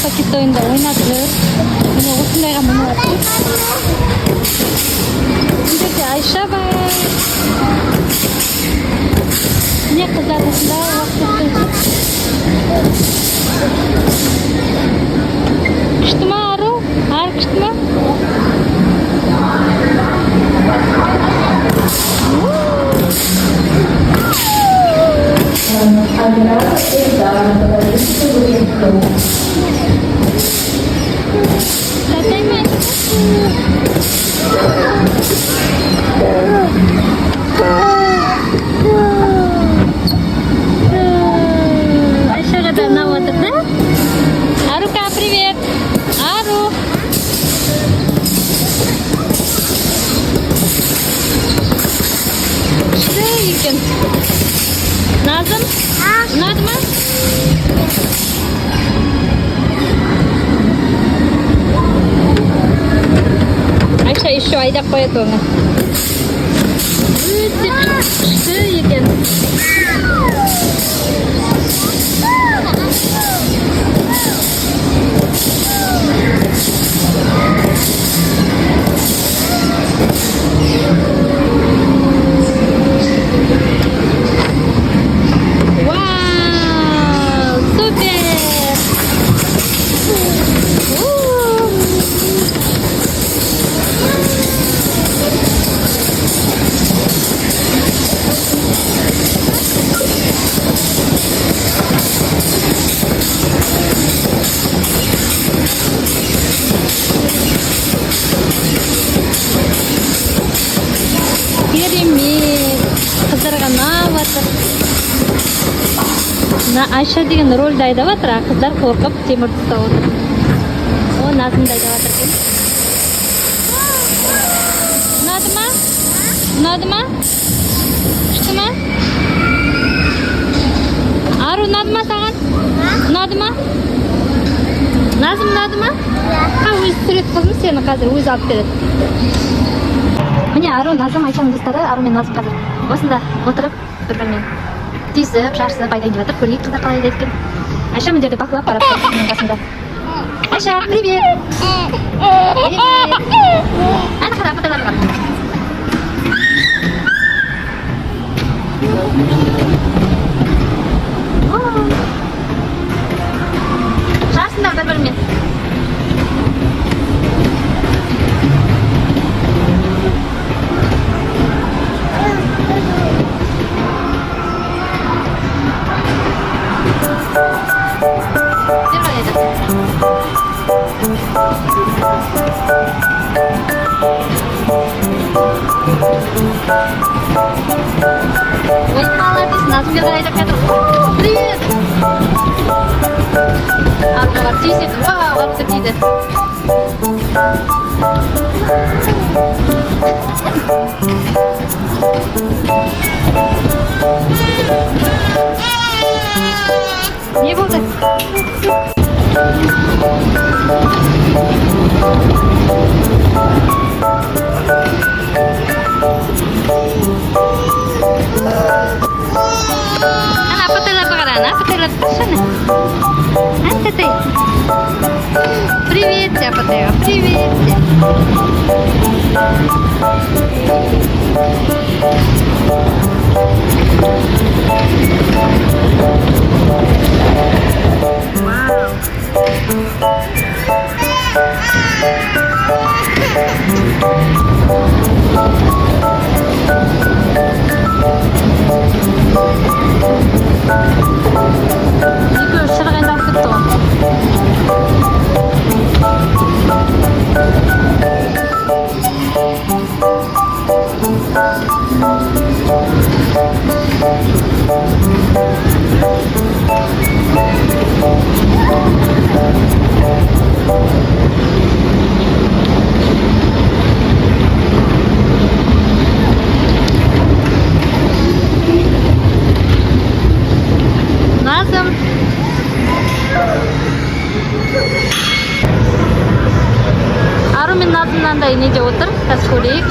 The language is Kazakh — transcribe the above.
пакет ойында ойнап жүр. Міне осындайға мініп жүр. Бұл жерде Айша бар. Міне қыздар осында уақыт өткізіп. Күшті ма Ару? Ару күшті ма? Айшаға да ұнап отыр да? Арука, привет! Ару! Күшті екен. Назым? Ұнады ма? Айша еще айдап қояды оны. Өте күшті екен. Вау, супер! Керемет! Қыздарға ұнап жатыр. Айша деген рөлді айдап жатыр, қыздар қорқып темірді ұстап отыр. О, Назымды айдап жатыр екен. Ұнады ма? Ұнады ма? Күшті ма? Ару, ұнады ма саған? Ұнады ма? Назым, ұнады ма? Өзі түсіреді қызым, сені қазір өзі алып береді. Міне Ару, Назым, Айшаның достары, Ару мен Назым қазір осында отырып, бір-бірімен түйісіп, шаршысып айдайын деп жатыр. Көрейік қыздар қалай айдайды екен. Айша мына жерде бақылап барады менің қасымда. Айша, привет! Привет! Ана қара, фотолар бар. Шаршысыңдар бір-бірімен. Ой, молодец, Назымға да айдап жатыр. Привет! Арқалар түйіседі. Вау, арқысы түйді. Не болды? Ана, фотолап қара, ана, фотолап тұрсana. Антатай. Привет, Тяпатайға, привет. Вау. Екеуі шырғайын алып кетті ғой. Назым. Ару мен Назымнан да неде отыр, қазір көрейік.